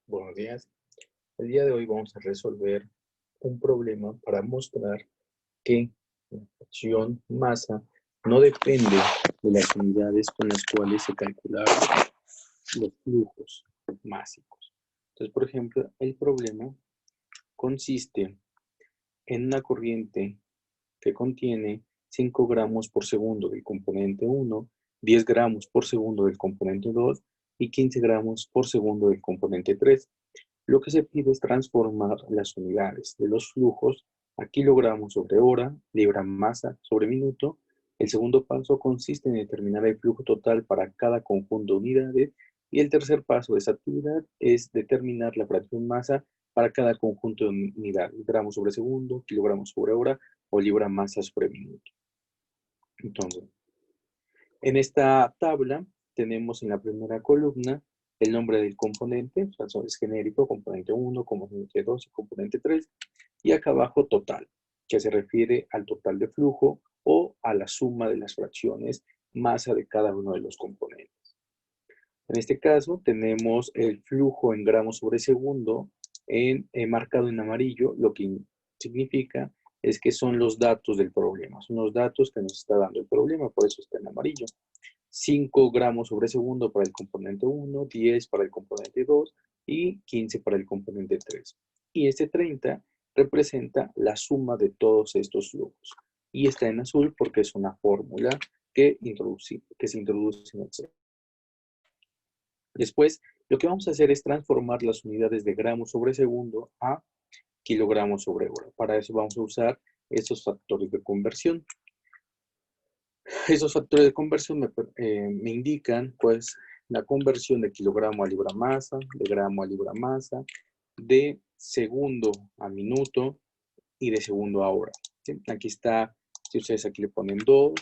Buenos días. El día de hoy vamos a resolver un problema para mostrar que la fracción masa no depende de las unidades con las cuales se calcularon los flujos másicos. Entonces, por ejemplo, el problema consiste en una corriente que contiene 5 gramos por segundo del componente 1, 10 gramos por segundo del componente 2 y 15 gramos por segundo del componente 3. Lo que se pide es transformar las unidades de los flujos a kilogramos sobre hora, libra-masa sobre minuto. El segundo paso consiste en determinar el flujo total para cada conjunto de unidades y el tercer paso de esta actividad es determinar la fracción masa para cada conjunto de unidades, gramos sobre segundo, kilogramos sobre hora o libra-masa sobre minuto. Entonces, en esta tabla tenemos en la primera columna el nombre del componente, o sea, es genérico, componente 1, componente 2 y componente 3. Y acá abajo total, que se refiere al total de flujo o a la suma de las fracciones masa de cada uno de los componentes. En este caso tenemos el flujo en gramos sobre segundo marcado en amarillo, lo que significa es que son los datos del problema, son los datos que nos está dando el problema, por eso está en amarillo. 5 gramos sobre segundo para el componente 1, 10 para el componente 2 y 15 para el componente 3. Y este 30 representa la suma de todos estos flujos. Y está en azul porque es una fórmula que se introduce en Excel. Después, lo que vamos a hacer es transformar las unidades de gramos sobre segundo a kilogramos sobre hora. Para eso vamos a usar estos factores de conversión. Esos factores de conversión me indican, pues, la conversión de kilogramo a libra masa, de gramo a libra masa, de segundo a minuto y de segundo a hora. ¿Sí? Aquí está, si ustedes aquí le ponen 2,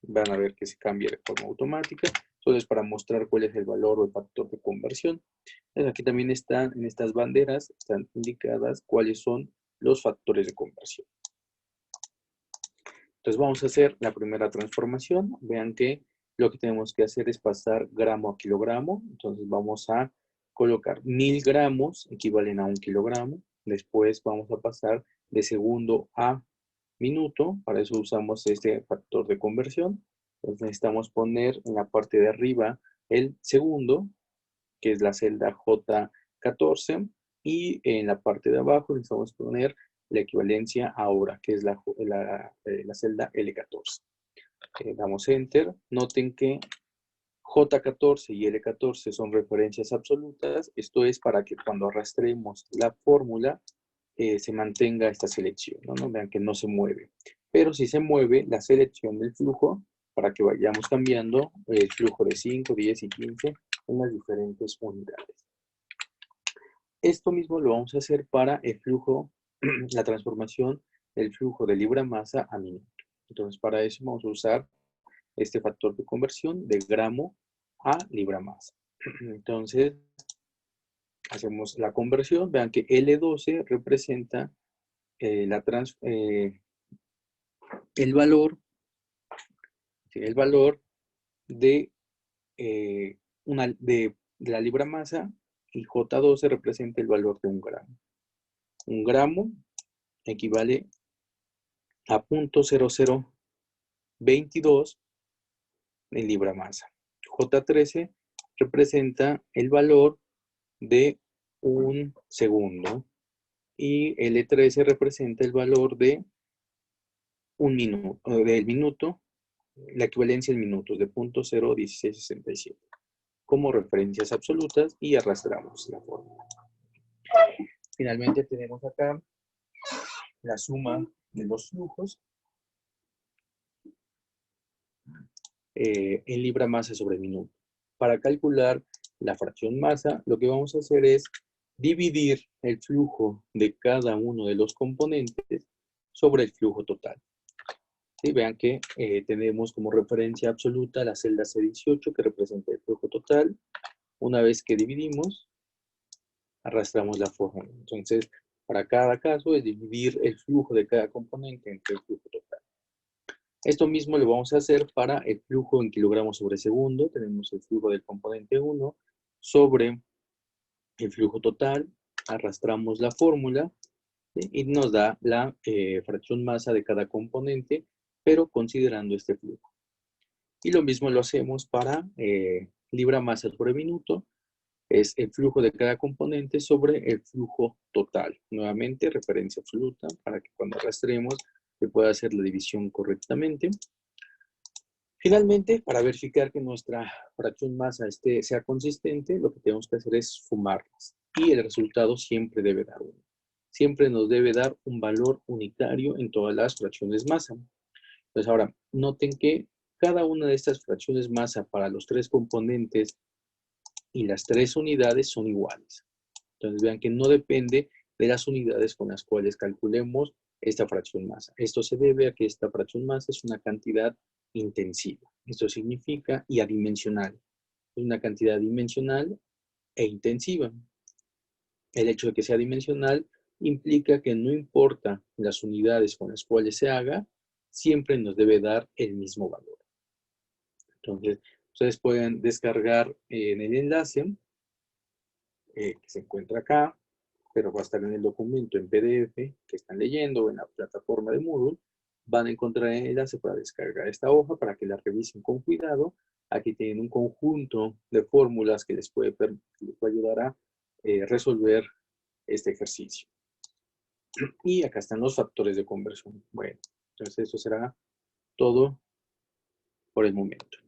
van a ver que se cambia de forma automática. Entonces, para mostrar cuál es el valor o el factor de conversión. Entonces, aquí también están, en estas banderas, están indicadas cuáles son los factores de conversión. Entonces vamos a hacer la primera transformación. Vean que lo que tenemos que hacer es pasar gramo a kilogramo. Entonces vamos a colocar 1000 gramos, equivalen a 1 kilogramo. Después vamos a pasar de segundo a minuto. Para eso usamos este factor de conversión. Entonces necesitamos poner en la parte de arriba el segundo, que es la celda J14. Y en la parte de abajo necesitamos poner la equivalencia a hora, que es la celda L14. Damos Enter. Noten que J14 y L14 son referencias absolutas. Esto es para que cuando arrastremos la fórmula se mantenga esta selección, ¿no? Vean que no se mueve. Pero si se mueve la selección del flujo, para que vayamos cambiando el flujo de 5, 10 y 15 en las diferentes unidades. Esto mismo lo vamos a hacer para el flujo, la transformación del flujo de libra masa a minuto. Entonces, para eso vamos a usar este factor de conversión de gramo a libra masa. Entonces, hacemos la conversión. Vean que L12 representa el valor de, de la libra masa y J12 representa el valor de un gramo. Un gramo equivale a 0.0022 en libra masa. J13 representa el valor de un segundo y L13 representa el valor de un minuto, del minuto, la equivalencia en minutos de 0.01667 como referencias absolutas y arrastramos la fórmula. Finalmente tenemos acá la suma de los flujos en libra masa sobre minuto. Para calcular la fracción masa, lo que vamos a hacer es dividir el flujo de cada uno de los componentes sobre el flujo total. ¿Sí? Vean que tenemos como referencia absoluta la celda C18 que representa el flujo total. Una vez que dividimos, arrastramos la fórmula. Entonces, para cada caso es dividir el flujo de cada componente entre el flujo total. Esto mismo lo vamos a hacer para el flujo en kilogramos sobre segundo. Tenemos el flujo del componente 1 sobre el flujo total, arrastramos la fórmula, ¿sí? Y nos da la fracción masa de cada componente, pero considerando este flujo. Y lo mismo lo hacemos para libra masa por minuto, es el flujo de cada componente sobre el flujo total. Nuevamente, referencia absoluta para que cuando arrastremos se pueda hacer la división correctamente. Finalmente, para verificar que nuestra fracción masa sea consistente, lo que tenemos que hacer es sumarlas. Y el resultado siempre debe dar 1. Siempre nos debe dar un valor unitario en todas las fracciones masa. Entonces ahora, noten que cada una de estas fracciones masa para los 3 componentes y las 3 unidades son iguales. Entonces vean que no depende de las unidades con las cuales calculemos esta fracción masa. Esto se debe a que esta fracción masa es una cantidad intensiva. Esto significa y adimensional. Es una cantidad dimensional e intensiva. El hecho de que sea dimensional implica que no importa las unidades con las cuales se haga, siempre nos debe dar el mismo valor. Entonces, ustedes pueden descargar en el enlace que se encuentra acá, pero va a estar en el documento en PDF que están leyendo en la plataforma de Moodle. Van a encontrar el enlace para descargar esta hoja para que la revisen con cuidado. Aquí tienen un conjunto de fórmulas que les puede ayudar a resolver este ejercicio. Y acá están los factores de conversión. Bueno, entonces eso será todo por el momento.